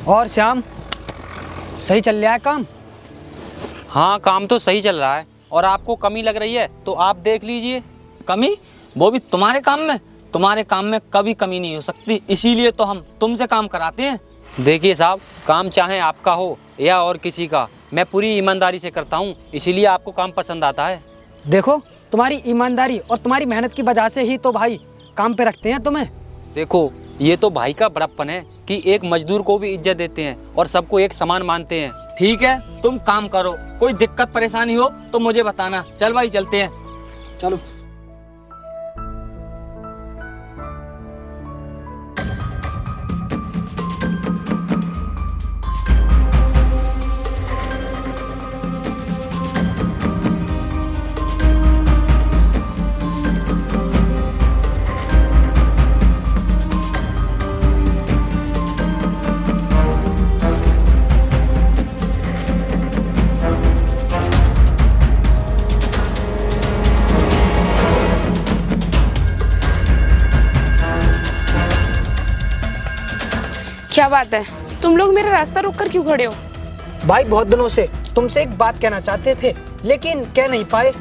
और श्याम, सही चल रहा है काम? हाँ, काम तो सही चल रहा है। और आपको कमी लग रही है तो आप देख लीजिए। कमी? वो भी तुम्हारे काम में? तुम्हारे काम में कभी कमी नहीं हो सकती, इसीलिए तो हम तुमसे काम कराते हैं। देखिए साहब, काम चाहे आपका हो या और किसी का, मैं पूरी ईमानदारी से करता हूँ, इसीलिए आपको काम पसंद आता है। देखो, तुम्हारी ईमानदारी और तुम्हारी मेहनत की वजह से ही तो भाई काम पे रखते हैं तुम्हें। देखो, ये तो भाई का बड़प्पन है कि एक मजदूर को भी इज्जत देते हैं और सबको एक समान मानते हैं। ठीक है, तुम काम करो, कोई दिक्कत परेशानी हो तो मुझे बताना। चल भाई, चलते हैं। चलो। क्या बात है, तुम लोग मेरा रास्ता रोक कर क्यों खड़े हो? भाई बहुत दिनों से तुमसे एक बात कहना चाहते थे, लेकिन कह नहीं पाए।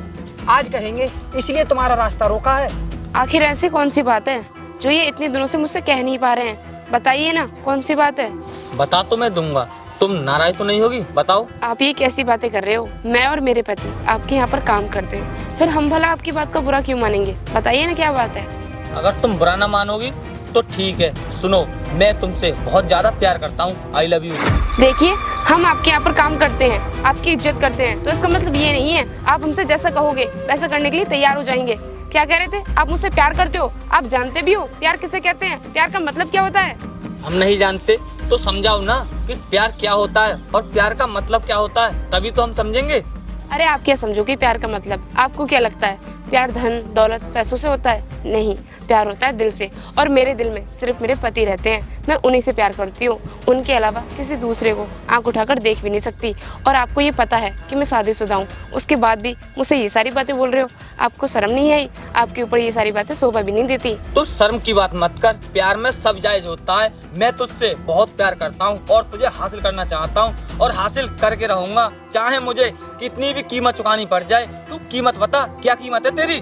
आज कहेंगे, इसलिए तुम्हारा रास्ता रोका है। आखिर ऐसी कौन सी बात है जो ये इतने दिनों से मुझसे कह नहीं पा रहे हैं? बताइए ना, कौन सी बात है? बता तो मैं दूंगा, तुम नाराज तो नहीं होगी? बताओ। आप ये कैसी बातें कर रहे हो? मैं और मेरे पति आपके यहाँ पर काम करते हैं, फिर हम भला आपकी बात का बुरा क्यों मानेंगे? बताइए ना, क्या बात है? अगर तुम बुरा ना मानोगी तो ठीक है। सुनो, मैं तुमसे बहुत ज्यादा प्यार करता हूँ। I love you. देखिए, हम आपके यहाँ पर काम करते हैं, आपकी इज्जत करते हैं, तो इसका मतलब ये नहीं है आप हमसे जैसा कहोगे वैसा करने के लिए तैयार हो जाएंगे। क्या कह रहे थे? आप मुझसे प्यार करते हो? आप जानते भी हो प्यार किसे कहते हैं? प्यार का मतलब क्या होता है? हम नहीं जानते तो समझाओ ना कि प्यार क्या होता है और प्यार का मतलब क्या होता है, तभी तो हम समझेंगे। अरे आप क्या समझोगे प्यार का मतलब? आपको क्या लगता है प्यार धन दौलत पैसों से होता है? नहीं, प्यार होता है दिल से। और मेरे दिल में सिर्फ मेरे पति रहते हैं, मैं उन्हीं से प्यार करती हूँ। उनके अलावा किसी दूसरे को आंख उठाकर देख भी नहीं सकती। और आपको ये पता है कि मैं शादीशुदा हूँ, उसके बाद भी मुझसे ये सारी बातें बोल रहे हो। आपको शर्म नहीं आई? आपके ऊपर ये सारी बातें शोभा भी नहीं देती। तो शर्म की बात मत कर, प्यार में सब जायज होता है। मैं तुझसे बहुत प्यार करता हूँ और तुझे हासिल करना चाहता हूँ और हासिल करके रहूंगा, चाहे मुझे कितनी भी कीमत चुकानी पड़ जाए। तू कीमत बता, क्या कीमत है तेरी?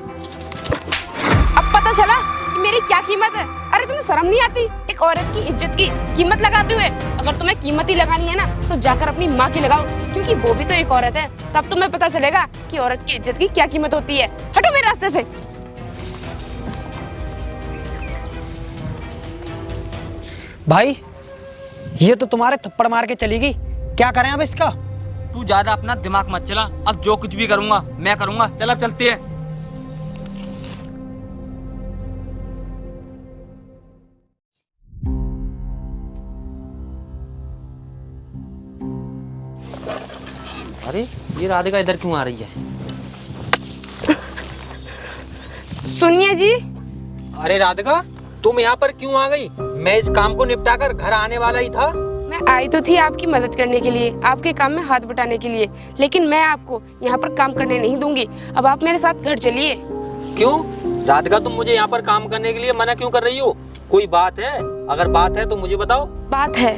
अब पता चला कि मेरी क्या कीमत है? अरे तुम्हें शर्म नहीं आती एक औरत की इज्जत की कीमत लगाते हुए? अगर तुम्हें कीमत ही लगानी है ना तो जाकर अपनी माँ की लगाओ, क्योंकि वो भी तो एक औरत है। तब तुम्हें पता चलेगा कि औरत की इज्जत की क्या कीमत होती है। हटो मेरे रास्ते से। भाई, ये तो तुम्हारे थप्पड़ मार के चली गई। क्या करें अब इसका? तू ज्यादा अपना दिमाग मत चला, अब जो कुछ भी करूंगा मैं करूंगा। चल अब चलते हैं। अरे, ये राधिका इधर क्यों आ रही है? सुनिए जी। अरे राधिका, तुम यहाँ पर क्यों आ गई? मैं इस काम को निपटा कर घर आने वाला ही था। मैं आई तो थी आपकी मदद करने के लिए, आपके काम में हाथ बटाने के लिए, लेकिन मैं आपको यहाँ पर काम करने नहीं दूंगी। अब आप मेरे साथ घर चलिए। क्यों राधिका, तुम मुझे यहाँ पर काम करने के लिए मना क्यों कर रही हो? कोई बात है? अगर बात है तो मुझे बताओ। बात है,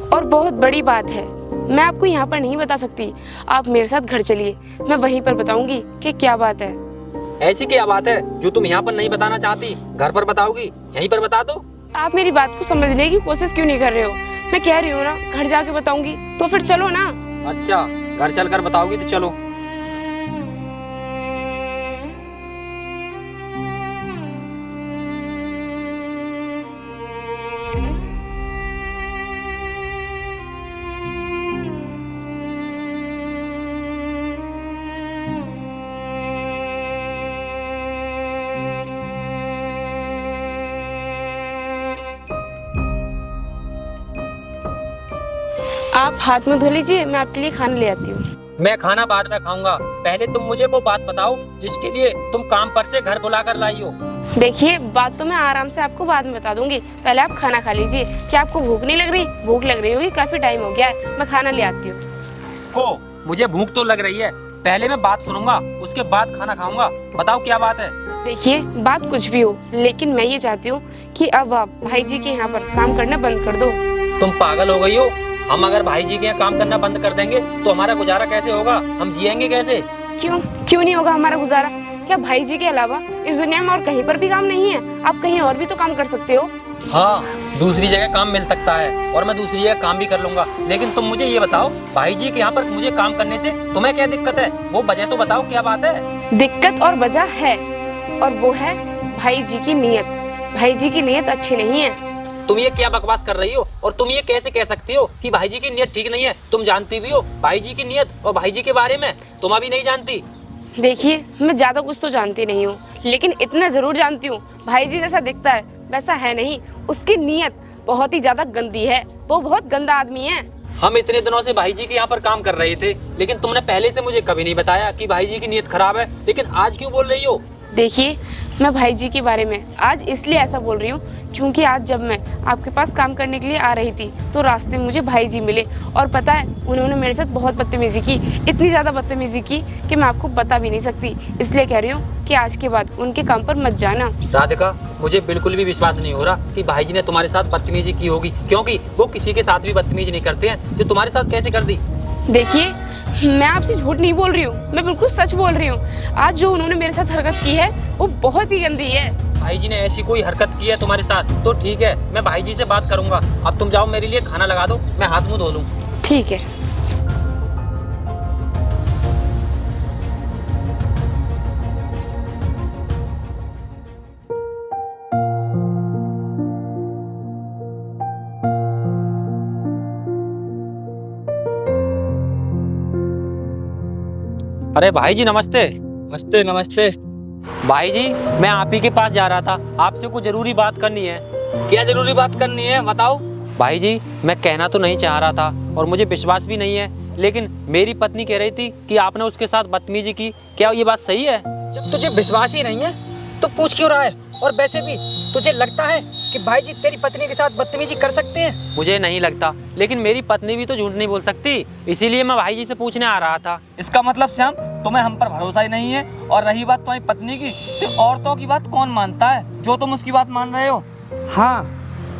और बहुत बड़ी बात है। मैं आपको यहाँ पर नहीं बता सकती। आप मेरे साथ घर चलिए, मैं वहीं पर बताऊंगी कि क्या बात है। ऐसी क्या बात है जो तुम यहाँ पर नहीं बताना चाहती? घर पर बताओगी? यहीं पर बता दो। आप मेरी बात को समझने की कोशिश क्यों नहीं कर रहे हो? मैं कह रही हूँ ना, घर जाके बताऊंगी, तो फिर चलो ना। अच्छा, घर चलकर बताओगी तो चलो। आप हाथ में धो लीजिए, मैं आपके लिए खाना ले आती हूँ। मैं खाना बाद में खाऊंगा, पहले तुम मुझे वो बात बताओ जिसके लिए तुम काम पर से घर बुला कर लाई हो। देखिए, बात तो मैं आराम से आपको बाद में बता दूंगी, पहले आप खाना खा लीजिए। क्या आपको भूख नहीं लग रही? भूख लग रही होगी, काफी टाइम हो गया है, मैं खाना ले आती हूँ। को मुझे भूख तो लग रही है, पहले मैं बात सुनूंगा, उसके बाद खाना खाऊंगा। बताओ क्या बात है। देखिए, बात कुछ भी हो, लेकिन मैं ये चाहती हूँ कि अब आप भाई जी के यहाँ पर काम करना बंद कर दो। तुम पागल हो गई हो? हम अगर भाई जी के यहाँ काम करना बंद कर देंगे तो हमारा गुजारा कैसे होगा? हम जिएंगे कैसे? क्यों नहीं होगा हमारा गुजारा? क्या भाई जी के अलावा इस दुनिया में और कहीं पर भी काम नहीं है? आप कहीं और भी तो काम कर सकते हो। हाँ, दूसरी जगह काम मिल सकता है और मैं दूसरी जगह काम भी कर लूंगा, लेकिन तुम मुझे ये बताओ, भाई जी के यहाँ पर मुझे काम करने से तुम्हें क्या दिक्कत है? वो वजह तो बताओ, क्या बात है? दिक्कत और वजह है, और वो है भाई जी की नीयत। भाई जी की नीयत अच्छी नहीं है। तुम ये क्या बकवास कर रही हो? और तुम ये कैसे कह सकती हो कि भाई जी की नीयत ठीक नहीं है? तुम जानती भी हो भाई जी की नीयत और भाई जी के बारे में, तुम अभी नहीं जानती। देखिए, मैं ज्यादा कुछ तो जानती नहीं हूँ, लेकिन इतना जरूर जानती हूँ, भाई जी जैसा दिखता है वैसा है नहीं। उसकी नीयत बहुत ही ज्यादा गंदी है, वो बहुत गंदा आदमी है। हम इतने दिनों से भाई जी के यहाँ पर काम कर रहे थे, लेकिन तुमने पहले से मुझे कभी नहीं बताया कि भाई जी की नीयत खराब है, लेकिन आज क्यों बोल रही हो? देखिए, मैं भाई जी के बारे में आज इसलिए ऐसा बोल रही हूँ क्योंकि आज जब मैं आपके पास काम करने के लिए आ रही थी तो रास्ते में मुझे भाई जी मिले, और पता है उन्होंने मेरे साथ बहुत बदतमीजी की, इतनी ज़्यादा बदतमीजी की कि मैं आपको बता भी नहीं सकती। इसलिए कह रही हूँ कि आज के बाद उनके काम पर मत जाना। राधिका, मुझे बिल्कुल भी विश्वास नहीं हो रहा कि भाई जी ने तुम्हारे साथ बदतमीजी की होगी, क्योंकि वो किसी के साथ भी बदतमीजी नहीं करते हैं, जो तुम्हारे साथ कैसे कर दी? देखिए, मैं आपसे झूठ नहीं बोल रही हूँ, मैं बिल्कुल सच बोल रही हूँ। आज जो उन्होंने मेरे साथ हरकत की है वो बहुत ही गंदी है। भाई जी ने ऐसी कोई हरकत की है तुम्हारे साथ तो ठीक है, मैं भाई जी से बात करूंगा। अब तुम जाओ, मेरे लिए खाना लगा दो, मैं हाथ मुंह धो लूं। ठीक है। अरे भाई जी नमस्ते। नमस्ते नमस्ते। भाई जी, मैं आप ही के पास जा रहा था, आपसे कुछ जरूरी बात करनी है। क्या जरूरी बात करनी है, बताओ। भाई जी, मैं कहना तो नहीं चाह रहा था और मुझे विश्वास भी नहीं है, लेकिन मेरी पत्नी कह रही थी कि आपने उसके साथ बदतमीजी की। क्या ये बात सही है? जब तुझे विश्वास ही नहीं है तो पूछ क्यों रहा है? और वैसे भी तुझे लगता है कि भाई जी तेरी पत्नी के साथ बदतमीजी कर सकते हैं? मुझे नहीं लगता, लेकिन मेरी पत्नी भी तो झूठ नहीं बोल सकती, इसीलिए मैं भाई जी से पूछने आ रहा था। इसका मतलब श्याम, तुम्हें हम पर भरोसा ही नहीं है। और रही बात तुम्हारी पत्नी की, तो औरतों की बात कौन मानता है? जो तुम उसकी बात मान रहे हो। हाँ,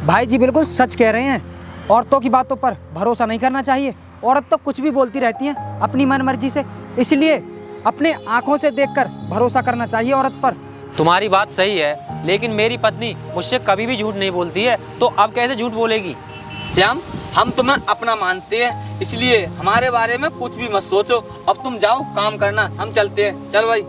भाई जी बिल्कुल सच कह रहे हैं। औरतों की बातों पर भरोसा नहीं करना चाहिए। औरत तो कुछ भी बोलती रहती हैं अपनी मनमर्जी से, इसलिए अपने आंखों से देखकर भरोसा करना चाहिए औरत पर। तुम्हारी बात सही है, लेकिन मेरी पत्नी मुझसे कभी भी झूठ नहीं बोलती है, तो अब कैसे झूठ बोलेगी? श्याम, हम तुम्हें अपना मानते हैं, इसलिए हमारे बारे में कुछ भी मत सोचो। अब तुम जाओ काम करना, हम चलते हैं। चल भाई।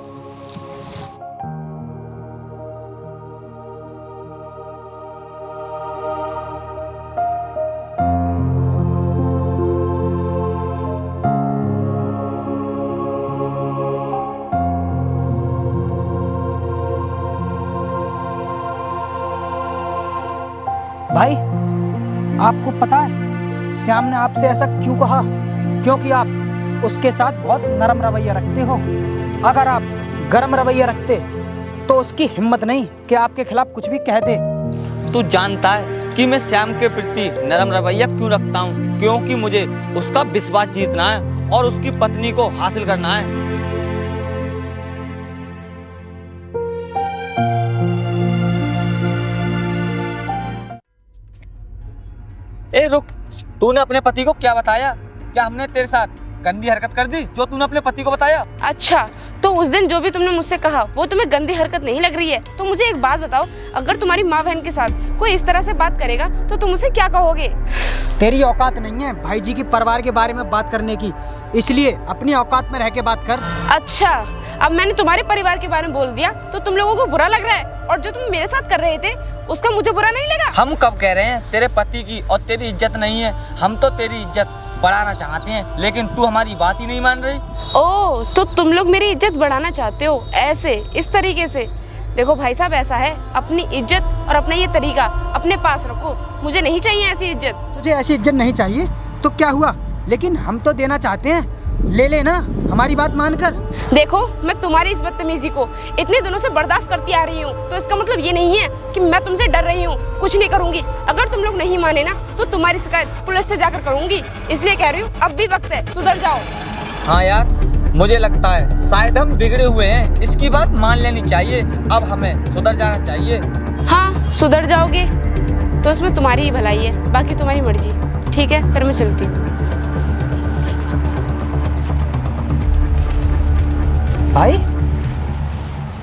भाई, आपको पता है श्याम ने आपसे ऐसा क्यों कहा? क्योंकि आप उसके साथ बहुत नरम रवैया रखते हो। अगर आप गर्म रवैया रखते तो उसकी हिम्मत नहीं कि आपके खिलाफ कुछ भी कह दे। तू जानता है कि मैं श्याम के प्रति नरम रवैया क्यों रखता हूँ? क्योंकि मुझे उसका विश्वास जीतना है और उसकी पत्नी को हासिल करना है। ए रुक, तूने अपने पति को क्या बताया? क्या हमने तेरे साथ गंदी हरकत कर दी जो तूने अपने पति को बताया? अच्छा, तो उस दिन जो भी तुमने मुझसे कहा वो तुम्हें गंदी हरकत नहीं लग रही है? तो मुझे एक बात बताओ, अगर तुम्हारी माँ बहन के साथ कोई इस तरह से बात करेगा तो तुम उसे क्या कहोगे? तेरी औकात नहीं है भाई जी के परिवार के बारे में बात करने की, इसलिए अपनी औकात में रह के बात कर। अच्छा, अब मैंने तुम्हारे परिवार के बारे में बोल दिया तो तुम लोगों को बुरा लग रहा है, और जो तुम मेरे साथ कर रहे थे उसका मुझे बुरा नहीं लगा? हम कब कह रहे हैं तेरे पति की और तेरी इज्जत नहीं है? हम तो तेरी इज्जत बढ़ाना चाहते हैं, लेकिन तू हमारी बात ही नहीं मान रही। ओह, तो तुम लोग मेरी इज्जत बढ़ाना चाहते हो ऐसे, इस तरीके से? देखो भाई साहब, ऐसा है, अपनी इज्जत और अपना ये तरीका अपने पास रखो, मुझे नहीं चाहिए ऐसी इज्जत। तुझे ऐसी इज्जत नहीं चाहिए तो क्या हुआ, लेकिन हम तो देना चाहते हैं। ले लेना हमारी बात मानकर। देखो, मैं तुम्हारी इस बदतमीजी को इतने दिनों से बर्दाश्त करती आ रही हूँ, तो इसका मतलब ये नहीं है कि मैं तुमसे डर रही हूँ, कुछ नहीं करूँगी। अगर तुम लोग नहीं माने ना तो तुम्हारी शिकायत पुलिस से जाकर करूँगी। इसलिए कह रही हूँ, अब भी वक्त है, सुधर जाओ। हाँ यार, मुझे लगता है शायद हम बिगड़े हुए हैं, इसकी बात मान लेनी चाहिए। अब हमें सुधर जाना चाहिए। हाँ, सुधर जाओगे तो इसमें तुम्हारी ही भलाई है, बाकी तुम्हारी मर्जी। ठीक है, फिर मैं चलती हूँ। भाई,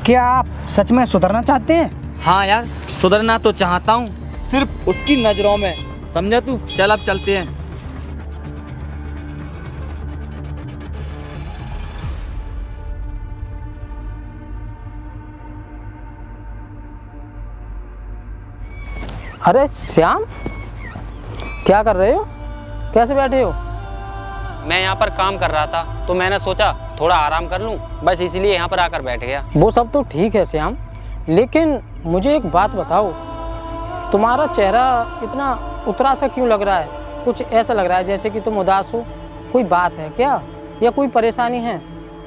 क्या आप सच में सुधरना चाहते हैं? हाँ यार, सुधरना तो चाहता हूँ, सिर्फ उसकी नजरों में, समझा तू? चल अब चलते हैं। अरे श्याम, क्या कर रहे हो? कैसे बैठे हो? मैं यहाँ पर काम कर रहा था तो मैंने सोचा थोड़ा आराम कर लूँ, बस इसलिए यहाँ पर आकर बैठ गया। वो सब तो ठीक है श्याम, लेकिन मुझे एक बात बताओ, तुम्हारा चेहरा इतना उतरा सा क्यों लग रहा है? कुछ ऐसा लग रहा है जैसे कि तुम उदास हो। कोई बात है क्या, या कोई परेशानी है?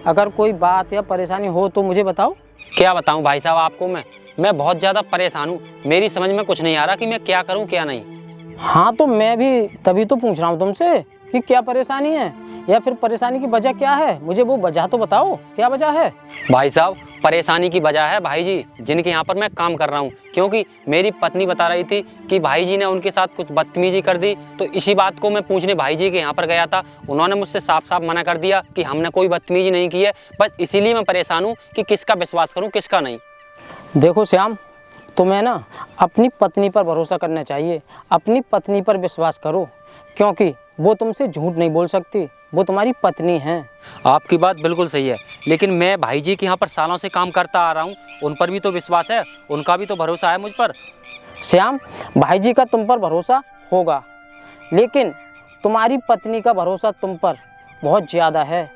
अगर कोई बात या परेशानी हो तो मुझे बताओ। क्या बताऊँ भाई साहब आपको, मैं बहुत ज़्यादा परेशान हूँ। मेरी समझ में कुछ नहीं आ रहा कि मैं क्या करूँ क्या नहीं। हाँ, तो मैं भी तभी तो पूछ रहा हूँ तुमसे कि क्या परेशानी है, या फिर परेशानी की वजह क्या है? मुझे वो वजह तो बताओ, क्या वजह है? भाई साहब, परेशानी की वजह है भाई जी जिनके यहाँ पर मैं काम कर रहा हूँ, क्योंकि मेरी पत्नी बता रही थी कि भाई जी ने उनके साथ कुछ बदतमीजी कर दी। तो इसी बात को मैं पूछने भाई जी के यहाँ पर गया था। उन्होंने मुझसे साफ साफ मना कर दिया कि हमने कोई बदतमीजी नहीं की है। बस इसीलिए मैं परेशान हूँ कि किसका विश्वास करूँ किसका नहीं। देखो श्याम, तुम्हें ना अपनी पत्नी पर भरोसा करना चाहिए। अपनी पत्नी पर विश्वास करो, क्योंकि वो तुमसे झूठ नहीं बोल सकती, वो तुम्हारी पत्नी है। आपकी बात बिल्कुल सही है, लेकिन मैं भाई जी के यहाँ पर सालों से काम करता आ रहा हूँ, उन पर भी तो विश्वास है, उनका भी तो भरोसा है मुझ पर। श्याम, भाई जी का तुम पर भरोसा होगा, लेकिन तुम्हारी पत्नी का भरोसा तुम पर बहुत ज़्यादा है,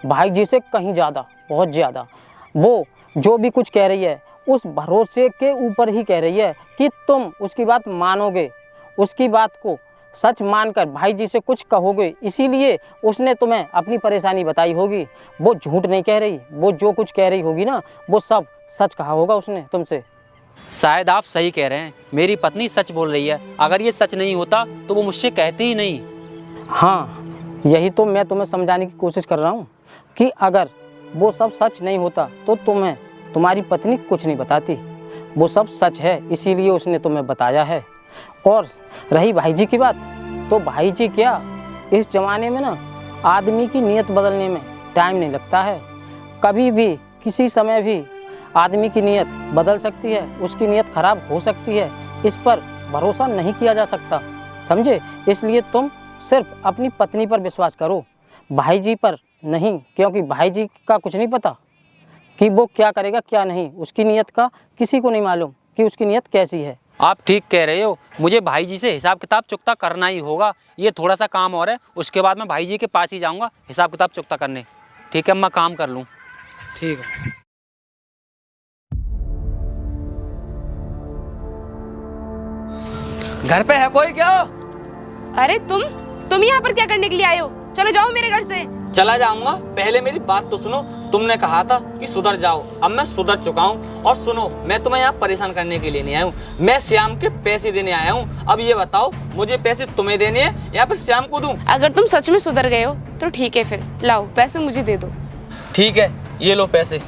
भाई जी से कहीं ज़्यादा, बहुत ज़्यादा। वो जो भी कुछ कह रही है उस भरोसे के ऊपर ही कह रही है कि तुम उसकी बात मानोगे, उसकी बात को सच मानकर भाई जी से कुछ कहोगे। इसीलिए उसने तुम्हें अपनी परेशानी बताई होगी। वो झूठ नहीं कह रही, वो जो कुछ कह रही होगी ना, वो सब सच कहा होगा उसने तुमसे। शायद आप सही कह रहे हैं, मेरी पत्नी सच बोल रही है। अगर ये सच नहीं होता तो वो मुझसे कहती ही नहीं। हाँ, यही तो मैं तुम्हें समझाने की कोशिश कर रहा हूँ कि अगर वो सब सच नहीं होता तो तुम्हें तुम्हारी पत्नी कुछ नहीं बताती। वो सब सच है, इसीलिए उसने तुम्हें बताया है। और रही भाई जी की बात, तो भाई जी क्या, इस ज़माने में ना आदमी की नीयत बदलने में टाइम नहीं लगता है। कभी भी किसी समय भी आदमी की नीयत बदल सकती है, उसकी नीयत खराब हो सकती है। इस पर भरोसा नहीं किया जा सकता, समझे? इसलिए तुम सिर्फ अपनी पत्नी पर विश्वास करो, भाई जी पर नहीं, क्योंकि भाई जी का कुछ नहीं पता कि वो क्या करेगा क्या नहीं। उसकी नीयत का किसी को नहीं मालूम कि उसकी नीयत कैसी है। आप ठीक कह रहे हो, मुझे भाई जी से हिसाब किताब चुकता करना ही होगा। ये थोड़ा सा काम और है, उसके बाद मैं भाई जी के पास ही जाऊंगा हिसाब किताब चुकता करने। ठीक है, मैं काम कर लूँ। ठीक है। घर पे है कोई क्या? अरे तुम यहाँ पर क्या करने के लिए आए हो? चलो जाओ मेरे घर से। चला जाऊंगा, पहले मेरी बात तो सुनो। तुमने कहा था कि सुधर जाओ, अब मैं सुधर चुका हूँ। और सुनो, मैं तुम्हें यहाँ परेशान करने के लिए नहीं आया हूँ, मैं श्याम के पैसे देने आया हूँ। अब ये बताओ, मुझे पैसे तुम्हें देने हैं या फिर श्याम को दूं? अगर तुम सच में सुधर गए हो तो ठीक है, फिर लाओ पैसे मुझे दे दो। ठीक है, ये लो पैसे।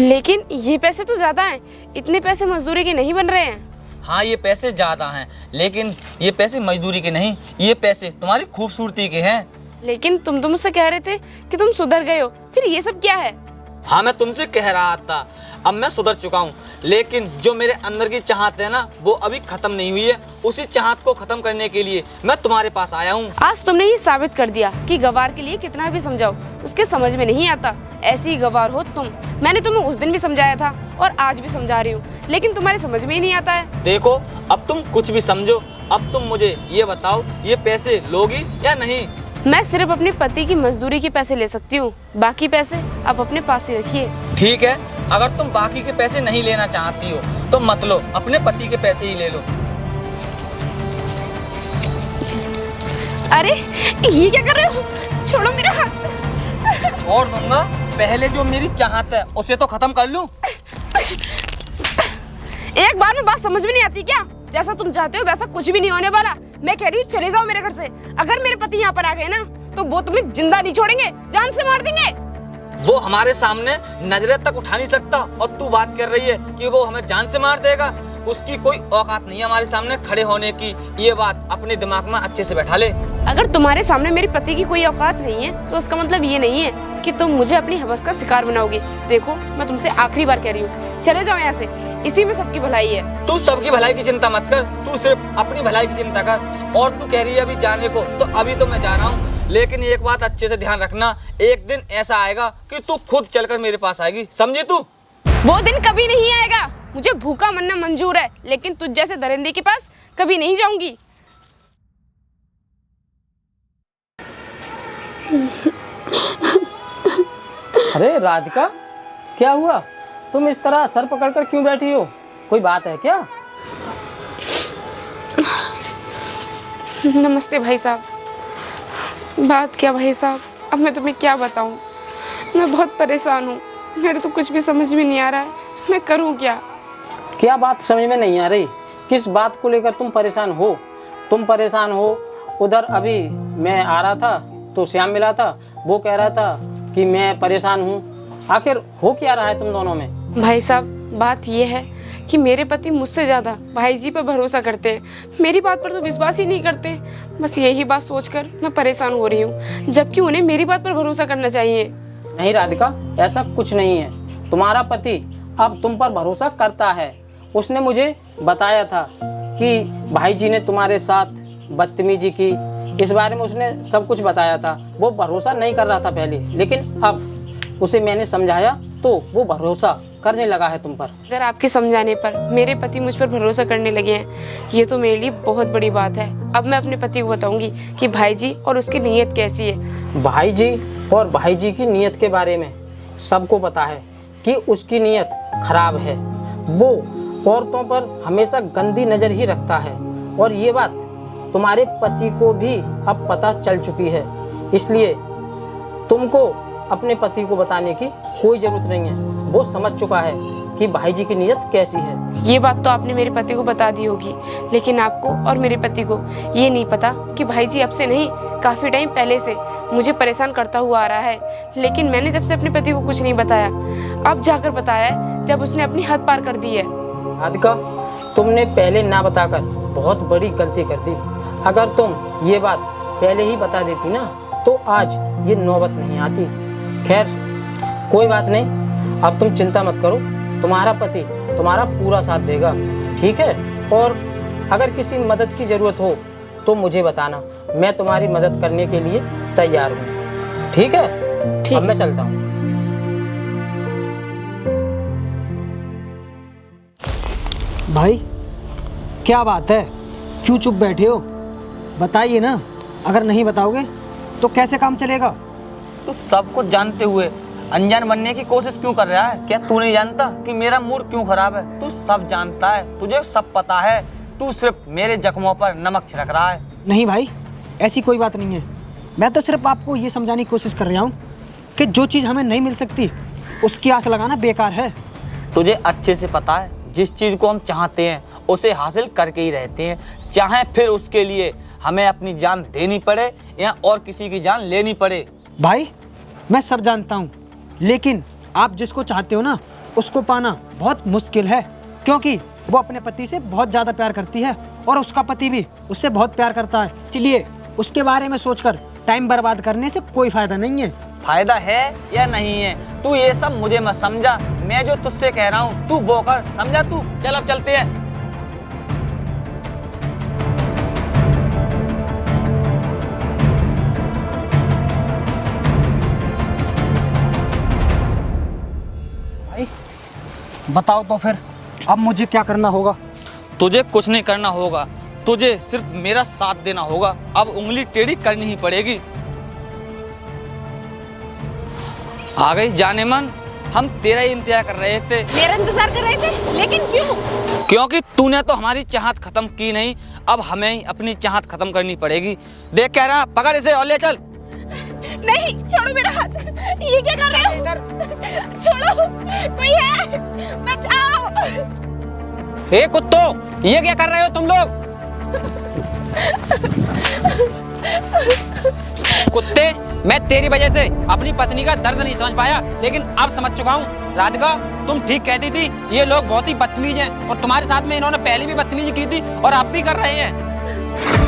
लेकिन ये पैसे तो ज्यादा हैं, इतने पैसे मजदूरी के नहीं बन रहे हैं। हाँ, ये पैसे ज्यादा हैं, लेकिन ये पैसे मजदूरी के नहीं, ये पैसे तुम्हारी खूबसूरती के हैं। लेकिन तुम तो मुझसे कह रहे थे कि तुम सुधर गए हो, फिर ये सब क्या है? हाँ, मैं तुमसे कह रहा था अब मैं सुधर चुका हूँ, लेकिन जो मेरे अंदर की चाहत है ना, वो अभी खत्म नहीं हुई है। उसी चाहत को खत्म करने के लिए मैं तुम्हारे पास आया हूँ। आज तुमने ये साबित कर दिया कि गवार के लिए कितना भी समझाओ उसके समझ में नहीं आता। ऐसी ही गवार हो तुम। मैंने तुम्हें उस दिन भी समझाया था और आज भी समझा रही हूँ, लेकिन तुम्हारे समझ में ही नहीं आता है। देखो, अब तुम कुछ भी समझो। अब तुम मुझे ये बताओ, ये पैसे लोगी या नहीं? मैं सिर्फ अपने पति की मजदूरी के पैसे ले सकती हूँ, बाकी पैसे आप अपने पास ही रखिए। ठीक है, अगर तुम बाकी के पैसे नहीं लेना चाहती हो तो मत लो, अपने पति के पैसे ही ले लो। अरे ये क्या कर रहे हो? छोड़ो मेरा हाथ। छोड़ दूंगा, पहले जो मेरी चाहत है उसे तो खत्म कर लूं। एक बार में बात समझ में नहीं आती क्या? जैसा तुम चाहते हो वैसा कुछ भी नहीं होने वाला। मैं कह रही हूँ चले जाओ मेरे घर से। अगर मेरे पति यहाँ पर आ गए ना तो वो तुम्हें जिंदा नहीं छोड़ेंगे, जान से मार देंगे। वो हमारे सामने नजरें तक उठा नहीं सकता और तू बात कर रही है कि वो हमें जान से मार देगा। उसकी कोई औकात नहीं है हमारे सामने खड़े होने की। ये बात अपने दिमाग में अच्छे से बैठा ले। अगर तुम्हारे सामने मेरे पति की कोई औकात नहीं है तो उसका मतलब ये नहीं है कि तुम मुझे अपनी हवस का शिकार बनाओगे। देखो मैं तुमसे आखिरी बार कह रही हूँ, चले जाओ यहाँ से। इसी में सबकी भलाई है। तू सबकी भलाई की चिंता मत कर, तू सिर्फ अपनी भलाई की चिंता कर। और तू कह रही है अभी जाने को, तो अभी तो मैं जा रहा हूँ। लेकिन एक बात अच्छे से ध्यान रखना, एक दिन ऐसा आएगा कि तू खुद चलकर मेरे पास आएगी, समझी तू? वो दिन कभी नहीं आएगा। मुझे भूखा मरना मंजूर है, लेकिन तुझ जैसे दरिंदे के पास कभी नहीं जाऊंगी। अरे राधिका, क्या हुआ? तुम इस तरह सर पकड़कर क्यों बैठी हो? कोई बात है क्या? नमस्ते भाई साहब। बात क्या भाई साहब, अब मैं तुम्हें क्या बताऊं। मैं बहुत परेशान हूँ, मेरे तो कुछ भी समझ में नहीं आ रहा है, मैं करूँ क्या? क्या बात समझ में नहीं आ रही? किस बात को लेकर तुम परेशान हो? तुम परेशान हो, उधर अभी मैं आ रहा था तो श्याम मिला था, वो कह रहा था कि मैं परेशान हूँ। आखिर हो क्या रहा है तुम दोनों में? भाई साहब बात यह है कि मेरे पति मुझसे ज़्यादा भाई जी पर भरोसा करते हैं, मेरी बात पर तो विश्वास ही नहीं करते। बस यही बात सोचकर मैं परेशान हो रही हूँ, जबकि उन्हें मेरी बात पर भरोसा करना चाहिए। नहीं राधिका, ऐसा कुछ नहीं है। तुम्हारा पति अब तुम पर भरोसा करता है। उसने मुझे बताया था कि भाई जी ने तुम्हारे साथ बदतमीजी की, इस बारे में उसने सब कुछ बताया था। वो भरोसा नहीं कर रहा था पहले, लेकिन अब उसे मैंने समझाया तो वो भरोसा करने लगा है तुम पर। अगर आपके समझाने पर मेरे पति मुझ पर भरोसा करने लगे हैं, ये तो मेरे लिए बहुत बड़ी बात है। अब मैं अपने पति को बताऊंगी कि भाई जी और उसकी नीयत कैसी है। भाई जी और भाई जी की नीयत के बारे में सबको पता है कि उसकी नीयत खराब है। वो औरतों पर हमेशा गंदी नज़र ही रखता है, और ये बात तुम्हारे पति को भी अब पता चल चुकी है। इसलिए तुमको अपने पति को बताने की कोई ज़रूरत नहीं है। वो समझ चुका है कि भाई जी की नीयत कैसी है। ये बात तो आपने मेरे पति को बता दी होगी, लेकिन आपको और मेरे पति को ये नहीं पता कि भाई जी अब से नहीं, काफ़ी टाइम पहले से मुझे परेशान करता हुआ आ रहा है। लेकिन मैंने जब से अपने पति को कुछ नहीं बताया, अब जाकर बताया है जब उसने अपनी हद पार कर दी है। राधिका, तुमने पहले ना बताकर बहुत बड़ी गलती कर दी। अगर तुम ये बात पहले ही बता देती ना तो आज ये नौबत नहीं आती। खैर कोई बात नहीं, अब तुम चिंता मत करो, तुम्हारा पति तुम्हारा पूरा साथ देगा, ठीक है? और अगर किसी मदद की ज़रूरत हो तो मुझे बताना, मैं तुम्हारी मदद करने के लिए तैयार हूँ, ठीक है? अब मैं चलता हूँ। भाई क्या बात है, क्यों चुप बैठे हो? बताइए ना, अगर नहीं बताओगे तो कैसे काम चलेगा? तो सब कुछ जानते हुए अनजान बनने की कोशिश क्यों कर रहा है? क्या तू नहीं जानता कि मेरा मूड क्यों खराब है? तू सब जानता है, तुझे सब पता है। तू सिर्फ मेरे जख्मों पर नमक छिड़क रहा है। नहीं भाई, ऐसी कोई बात नहीं है। मैं तो सिर्फ आपको ये समझाने की कोशिश कर रहा हूँ कि जो चीज़ हमें नहीं मिल सकती उसकी आस लगाना बेकार है। तुझे अच्छे से पता है, जिस चीज़ को हम चाहते हैं उसे हासिल करके ही रहते हैं, चाहे फिर उसके लिए हमें अपनी जान देनी पड़े या और किसी की जान लेनी पड़े। भाई मैं सब जानता हूँ, लेकिन आप जिसको चाहते हो ना उसको पाना बहुत मुश्किल है, क्योंकि वो अपने पति से बहुत ज़्यादा प्यार करती है और उसका पति भी उससे बहुत प्यार करता है। इसलिए उसके बारे में सोचकर टाइम बर्बाद करने से कोई फायदा नहीं है। फायदा है या नहीं है, तू ये सब मुझे मत समझा। मैं जो तुझसे कह रहा हूँ तू वो कर, समझा तू? चल अब चलते हैं। भाई बताओ तो फिर अब मुझे क्या करना होगा? तुझे कुछ नहीं करना होगा, तुझे सिर्फ मेरा साथ देना होगा। अब उंगली टेढ़ी करनी ही पड़ेगी। आ गई जाने मन, हम तेरा ही इंतजार कर रहे थे। मेरा इंतजार कर रहे थे, लेकिन क्यों? क्योंकि तूने तो हमारी चाहत खत्म की नहीं, अब हमें अपनी चाहत खत्म करनी पड़ेगी। देख कह रहा, पकड़ इसे और ले चल। नहीं, छोड़ो मेरा हाथ। ये क्या कर रहे हो? छोड़ो, कोई है, बचाओ। हे कुत्तो, ये क्या कर रहे हो तुम लोग? कुत्ते, मैं तेरी वजह से अपनी पत्नी का दर्द नहीं समझ पाया, लेकिन अब समझ चुका हूँ। राधिका, तुम ठीक कहती थी, ये लोग बहुत ही बदतमीज हैं और तुम्हारे साथ में इन्होंने पहले भी बदतमीजी की थी और अब भी कर रहे हैं।